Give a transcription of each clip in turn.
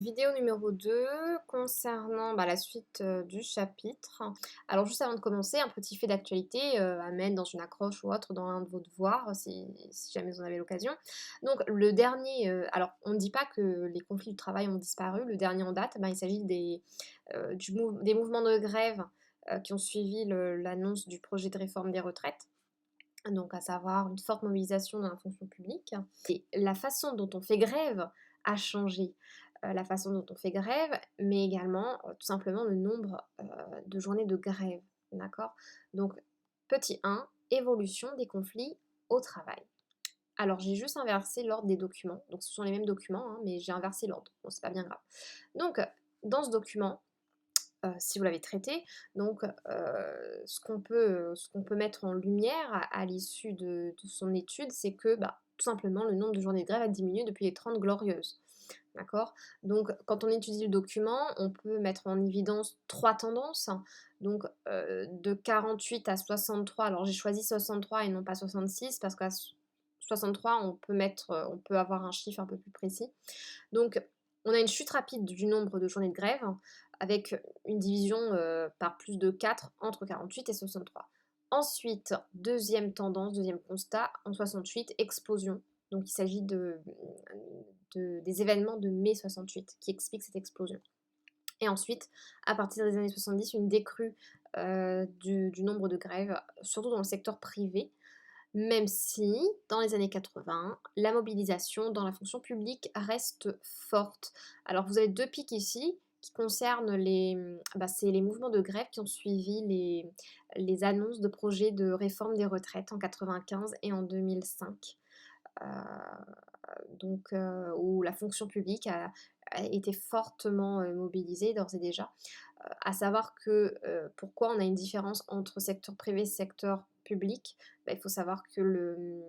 Vidéo numéro 2 concernant la suite du chapitre. Alors juste avant de commencer, un petit fait d'actualité à mettre dans une accroche ou autre dans l'un de vos devoirs si jamais vous en avez l'occasion. Donc le dernier, alors on ne dit pas que les conflits du travail ont disparu, le dernier en date, il s'agit des mouvements de grève qui ont suivi l'annonce du projet de réforme des retraites. Donc à savoir une forte mobilisation dans la fonction publique. Et la façon dont on fait grève a changé. La façon dont on fait grève, mais également tout simplement le nombre de journées de grève. D'accord. Donc petit 1, évolution des conflits au travail. Alors j'ai juste inversé l'ordre des documents. Donc ce sont les mêmes documents, hein, mais j'ai inversé l'ordre. Bon, c'est pas bien grave. Donc dans ce document, si vous l'avez traité. Donc, ce qu'on peut mettre en lumière à l'issue de son étude, c'est que tout simplement le nombre de journées de grève a diminué depuis les 30 glorieuses. D'accord. Donc, quand on étudie le document, on peut mettre en évidence trois tendances. Donc, de 48 à 63. Alors, j'ai choisi 63 et non pas 66 parce qu'à 63, on peut avoir un chiffre un peu plus précis. Donc, on a une chute rapide du nombre de journées de grève avec une division par plus de 4 entre 48 et 63. Ensuite, deuxième tendance, deuxième constat, en 68, explosion. Donc il s'agit des événements de mai 68 qui expliquent cette explosion. Et ensuite, à partir des années 70, une décrue du nombre de grèves, surtout dans le secteur privé, même si, dans les années 80, la mobilisation dans la fonction publique reste forte. Alors vous avez deux pics ici qui concernent c'est les mouvements de grève qui ont suivi les annonces de projets de réforme des retraites en 95 et en 2005. Euh, où la fonction publique a été fortement mobilisée d'ores et déjà. À savoir que pourquoi on a une différence entre secteur privé et secteur public, il faut savoir que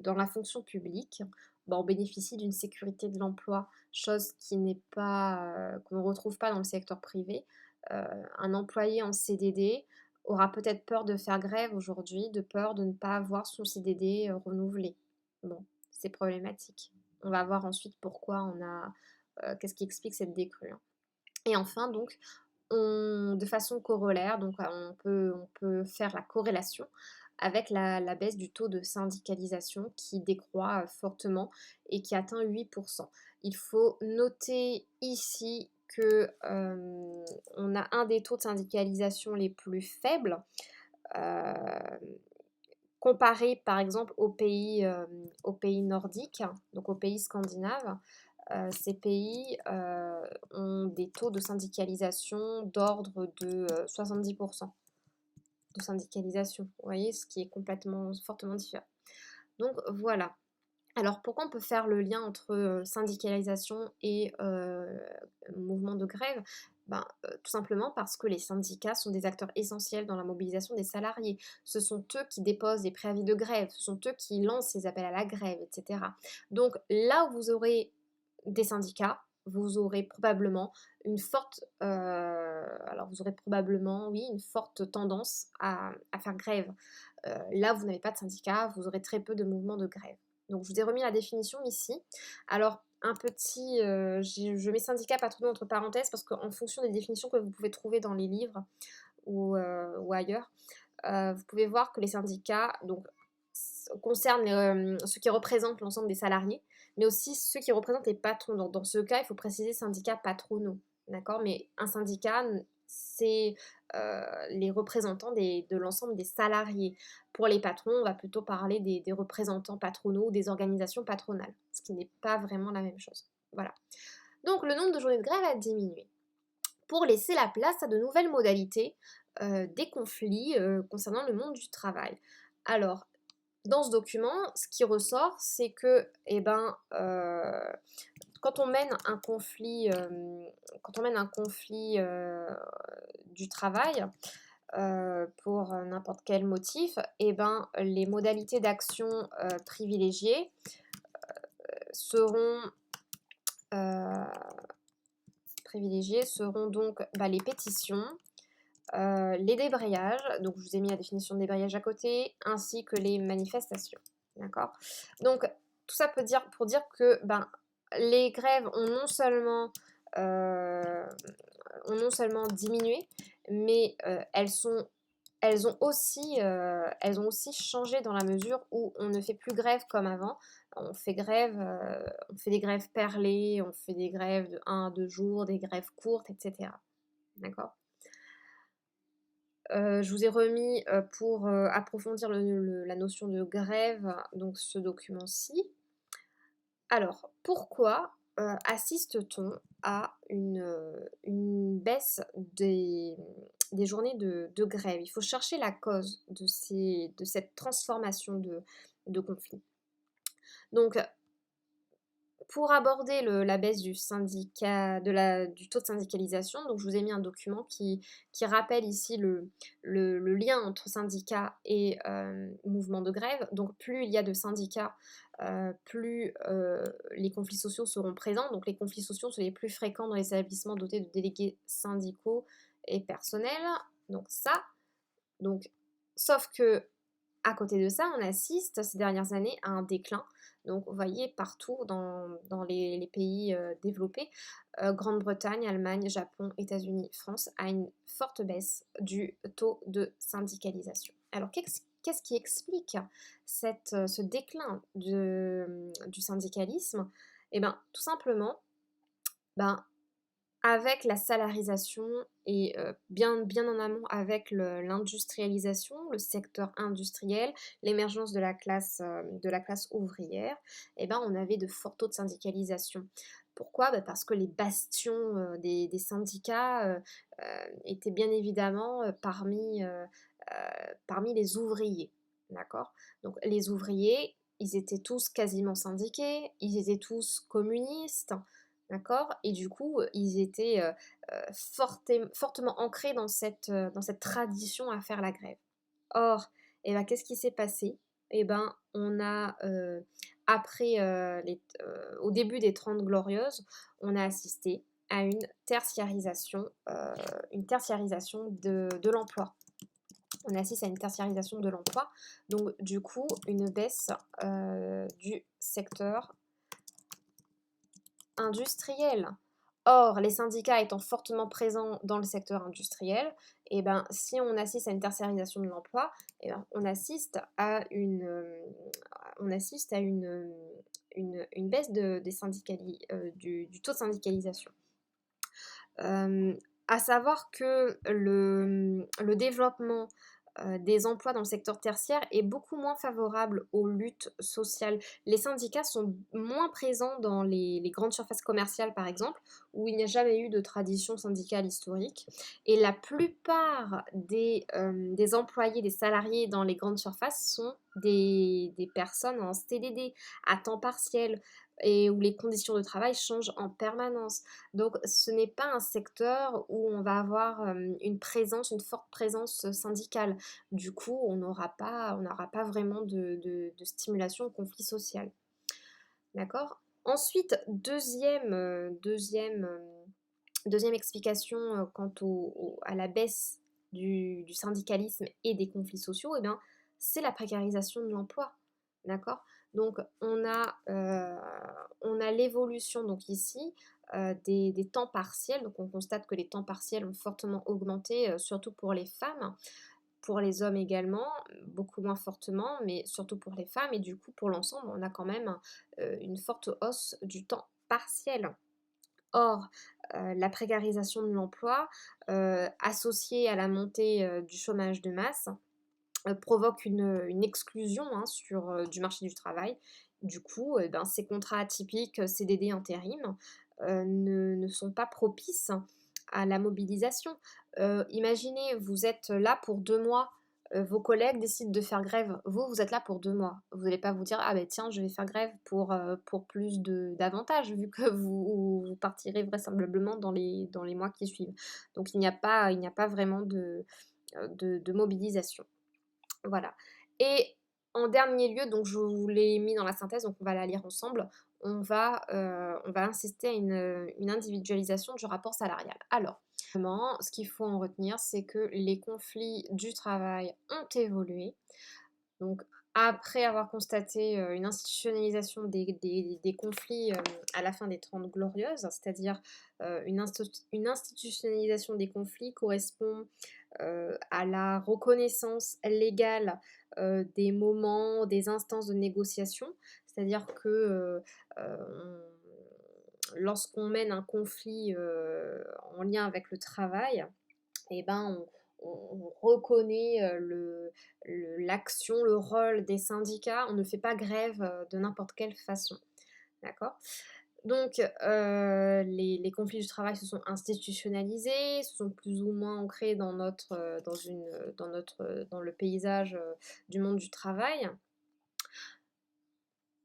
dans la fonction publique, on bénéficie d'une sécurité de l'emploi, chose qui n'est pas, qu'on ne retrouve pas dans le secteur privé. Un employé en CDD aura peut-être peur de faire grève aujourd'hui, de peur de ne pas avoir son CDD renouvelé. Bon, c'est problématique. On va voir ensuite pourquoi qu'est-ce qui explique cette décrue, hein. Et enfin, donc, de façon corollaire, donc on peut faire la corrélation avec la baisse du taux de syndicalisation qui décroît fortement et qui atteint 8%. Il faut noter ici que on a un des taux de syndicalisation les plus faibles, euh, comparé par exemple aux pays nordiques, donc aux pays scandinaves. Ces pays ont des taux de syndicalisation d'ordre de 70% de syndicalisation. Vous voyez, ce qui est complètement, fortement différent. Donc voilà. Alors pourquoi on peut faire le lien entre syndicalisation et mouvement de grève? Tout simplement parce que les syndicats sont des acteurs essentiels dans la mobilisation des salariés. Ce sont eux qui déposent des préavis de grève, ce sont eux qui lancent les appels à la grève, etc. Donc là où vous aurez des syndicats, vous aurez probablement oui, une forte tendance à faire grève. Là, vous n'avez pas de syndicat, vous aurez très peu de mouvements de grève. Donc, je vous ai remis la définition ici. Alors, je mets syndicat patronat entre parenthèses parce qu'en fonction des définitions que vous pouvez trouver dans les livres ou ailleurs, vous pouvez voir que les syndicats concernent ceux qui représentent l'ensemble des salariés, mais aussi ceux qui représentent les patrons. Dans ce cas, il faut préciser syndicats patronaux, d'accord? Mais un syndicat, c'est les représentants de l'ensemble des salariés. Pour les patrons, on va plutôt parler des représentants patronaux ou des organisations patronales, ce qui n'est pas vraiment la même chose. Voilà. Donc le nombre de journées de grève a diminué pour laisser la place à de nouvelles modalités des conflits concernant le monde du travail. Alors, dans ce document, ce qui ressort, c'est que, quand on mène un conflit, du travail pour n'importe quel motif, les modalités d'action privilégiées seront euh, donc les pétitions, les débrayages, donc je vous ai mis la définition de débrayage à côté, ainsi que les manifestations. D'accord. Donc tout ça pour dire que les grèves euh, ont non seulement diminué, mais elles ont aussi changé dans la mesure où on ne fait plus grève comme avant. On fait des grèves perlées, on fait des grèves de 1 à 2 jours, des grèves courtes, etc. D'accord? Je vous ai remis pour approfondir la notion de grève, donc ce document-ci. Alors, pourquoi assiste-t-on à une baisse des journées de grève? Il faut chercher la cause de cette transformation de conflit. Donc, pour aborder la baisse du taux de syndicalisation, donc je vous ai mis un document qui rappelle ici le lien entre syndicats et mouvement de grève. Donc plus il y a de syndicats, plus les conflits sociaux seront présents. Donc les conflits sociaux sont les plus fréquents dans les établissements dotés de délégués syndicaux et personnels. Donc ça, donc, sauf que à côté de ça, on assiste ces dernières années à un déclin. Donc, vous voyez partout dans les pays développés, Grande-Bretagne, Allemagne, Japon, États-Unis, France, à une forte baisse du taux de syndicalisation. Alors, qu'est-ce qui explique ce déclin du syndicalisme? Eh bien, tout simplement, ben, avec la salarisation et bien en amont avec l'industrialisation, le secteur industriel, l'émergence de la classe ouvrière, eh ben, on avait de forts taux de syndicalisation. Pourquoi? Bah, parce que les bastions des syndicats étaient bien évidemment parmi les ouvriers. D'accord? Donc les ouvriers, ils étaient tous quasiment syndiqués, ils étaient tous communistes. D'accord? Et du coup, ils étaient fortement ancrés dans cette tradition à faire la grève. Or, eh ben, qu'est-ce qui s'est passé? Eh ben, on a, après, au début des 30 Glorieuses, on a assisté à une tertiarisation de l'emploi. On assiste à une tertiarisation de l'emploi, donc du coup, une baisse du secteur industriel. Or, les syndicats étant fortement présents dans le secteur industriel, eh ben, si on assiste à une tertiarisation de l'emploi, eh ben, on assiste à une baisse du taux de syndicalisation. À savoir que le développement des emplois dans le secteur tertiaire est beaucoup moins favorable aux luttes sociales. Les syndicats sont moins présents dans les grandes surfaces commerciales, par exemple, où il n'y a jamais eu de tradition syndicale historique. Et la plupart des employés, des salariés dans les grandes surfaces sont des personnes en CDD, à temps partiel, et où les conditions de travail changent en permanence. Donc ce n'est pas un secteur où on va avoir une forte présence syndicale. Du coup, on n'aura pas vraiment de stimulation au conflit social. D'accord? Ensuite, deuxième explication quant à la baisse du syndicalisme et des conflits sociaux, eh bien, c'est la précarisation de l'emploi. D'accord? Donc, on a l'évolution, donc ici, des temps partiels. Donc, on constate que les temps partiels ont fortement augmenté, surtout pour les femmes. Pour les hommes également, beaucoup moins fortement, mais surtout pour les femmes. Et du coup, pour l'ensemble, on a quand même une forte hausse du temps partiel. Or, la précarisation de l'emploi, associée à la montée du chômage de masse, provoque une exclusion hein, du marché du travail. Du coup, ben, ces contrats atypiques, CDD intérim, ne sont pas propices à la mobilisation. Imaginez, vous êtes là pour 2 mois, vos collègues décident de faire grève, vous êtes là pour 2 mois. Vous n'allez pas vous dire, ah ben tiens, je vais faire grève pour plus d'avantages, vu que vous partirez vraisemblablement dans les mois qui suivent. Donc il n'y a pas vraiment de mobilisation. Voilà. Et en dernier lieu, donc je vous l'ai mis dans la synthèse, donc on va la lire ensemble, on va insister à une individualisation du rapport salarial. Alors, vraiment, ce qu'il faut en retenir, c'est que les conflits du travail ont évolué. Donc, après avoir constaté une institutionnalisation des conflits à la fin des Trente Glorieuses, c'est-à-dire une institutionnalisation des conflits correspond à la reconnaissance légale des moments, des instances de négociation, c'est-à-dire que lorsqu'on mène un conflit en lien avec le travail, eh ben, on reconnaît l'action, le rôle des syndicats. On ne fait pas grève de n'importe quelle façon. D'accord. Donc, les conflits du travail se sont institutionnalisés, se sont plus ou moins ancrés dans le paysage du monde du travail.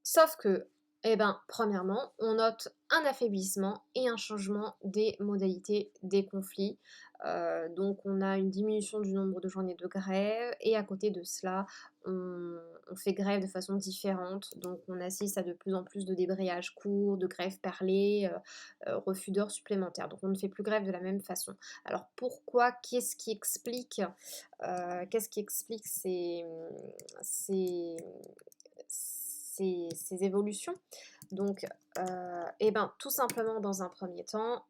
Sauf que, eh ben, premièrement, on note un affaiblissement et un changement des modalités des conflits. Donc on a une diminution du nombre de journées de grève et à côté de cela, on fait grève de façon différente. Donc on assiste à de plus en plus de débrayages courts, de grèves perlées, refus d'heures supplémentaires. Donc on ne fait plus grève de la même façon. Alors pourquoi? Qu'est-ce qui explique ces, ces évolutions? Donc, eh ben, tout simplement, dans un premier temps,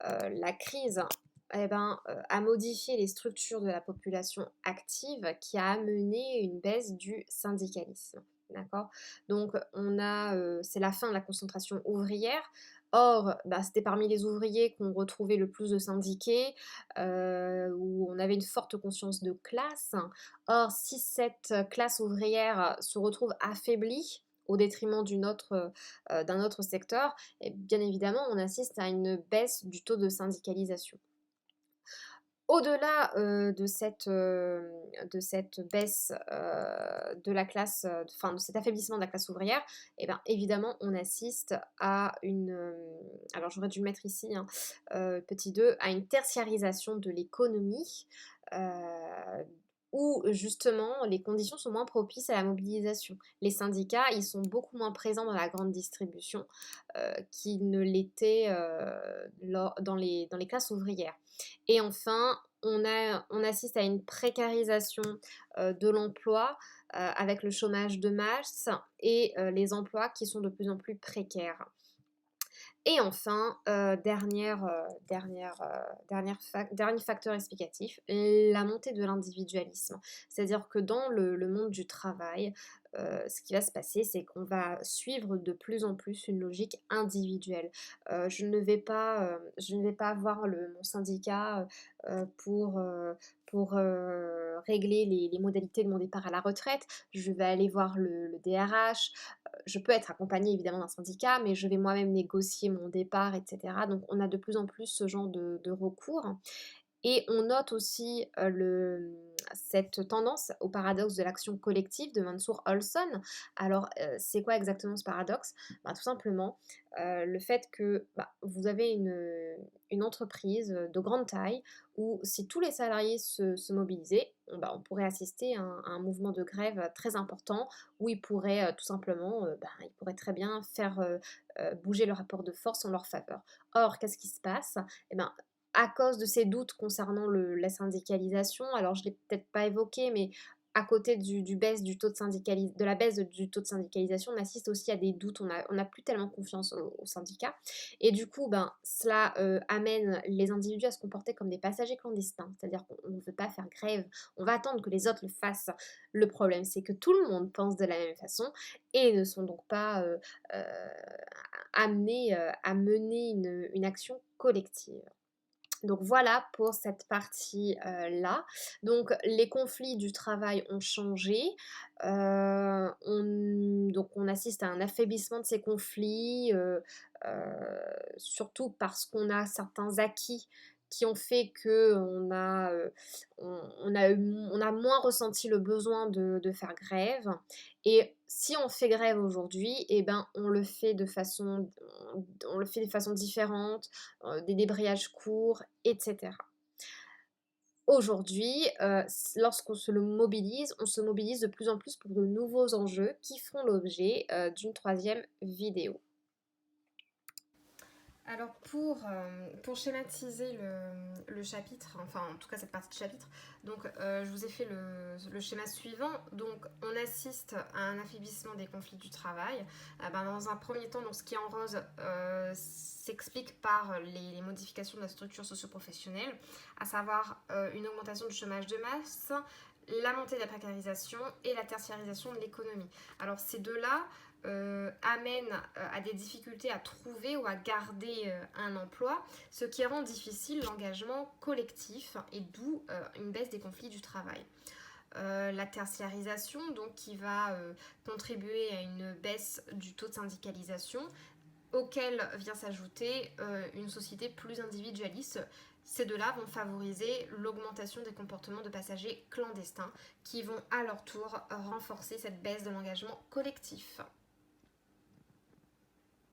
la crise a modifié les structures de la population active qui a amené une baisse du syndicalisme. D'accord. Donc, c'est la fin de la concentration ouvrière. Or, bah, c'était parmi les ouvriers qu'on retrouvait le plus de syndiqués, où on avait une forte conscience de classe. Or, si cette classe ouvrière se retrouve affaiblie au détriment d'un autre secteur, et bien évidemment, on assiste à une baisse du taux de syndicalisation. Au-delà de cette baisse de la classe, enfin de cet affaiblissement de la classe ouvrière, et bien évidemment on assiste à alors j'aurais dû le mettre ici, hein, petit 2, à une tertiarisation de l'économie, où justement les conditions sont moins propices à la mobilisation. Les syndicats, ils sont beaucoup moins présents dans la grande distribution qu'ils ne l'étaient dans les classes ouvrières. Et enfin, on assiste à une précarisation de l'emploi avec le chômage de masse et les emplois qui sont de plus en plus précaires. Et enfin, dernier facteur explicatif, la montée de l'individualisme. C'est-à-dire que dans le monde du travail, ce qui va se passer, c'est qu'on va suivre de plus en plus une logique individuelle. Je ne vais pas voir mon syndicat pour régler les modalités de mon départ à la retraite. Je vais aller voir le DRH. Je peux être accompagnée évidemment d'un syndicat, mais je vais moi-même négocier mon départ, etc. Donc on a de plus en plus ce genre de recours. Et on note aussi cette tendance au paradoxe de l'action collective de Mansour Olson. Alors, c'est quoi exactement ce paradoxe? Bah, tout simplement, le fait que bah, vous avez une entreprise de grande taille où si tous les salariés se mobilisaient, bah, on pourrait assister à un mouvement de grève très important où ils pourraient tout simplement, bah, ils pourraient très bien faire bouger le rapport de force en leur faveur. Or, qu'est-ce qui se passe? Eh ben, à cause de ces doutes concernant la syndicalisation, alors je ne l'ai peut-être pas évoqué, mais à côté de la baisse du taux de syndicalisation, on assiste aussi à des doutes, on n'a plus tellement confiance aux syndicats. Et du coup, ben, cela amène les individus à se comporter comme des passagers clandestins, c'est-à-dire qu'on ne veut pas faire grève, on va attendre que les autres le fassent. Le problème, c'est que tout le monde pense de la même façon et ne sont donc pas euh, amenés à mener une action collective. Donc voilà pour cette partie-là. Donc les conflits du travail ont changé. Donc on assiste à un affaiblissement de ces conflits, surtout parce qu'on a certains acquis qui ont fait que on a moins ressenti le besoin de faire grève. Et si on fait grève aujourd'hui, eh ben, on le fait de façon différente, des débrayages courts, etc. Aujourd'hui, lorsqu'on on se mobilise de plus en plus pour de nouveaux enjeux qui feront l'objet d'une troisième vidéo. Alors pour schématiser le chapitre, enfin en tout cas cette partie de chapitre. Donc je vous ai fait le schéma suivant. Donc on assiste à un affaiblissement des conflits du travail. Dans un premier temps, donc, ce qui est en rose s'explique par les modifications de la structure socio-professionnelle, à savoir une augmentation du chômage de masse, la montée de la précarisation et la tertiarisation de l'économie. Alors ces deux-là amènent à des difficultés à trouver ou à garder un emploi, ce qui rend difficile l'engagement collectif et d'où une baisse des conflits du travail. La tertiarisation, donc, qui va contribuer à une baisse du taux de syndicalisation, auquel vient s'ajouter une société plus individualiste. Ces deux-là vont favoriser l'augmentation des comportements de passagers clandestins qui vont à leur tour renforcer cette baisse de l'engagement collectif.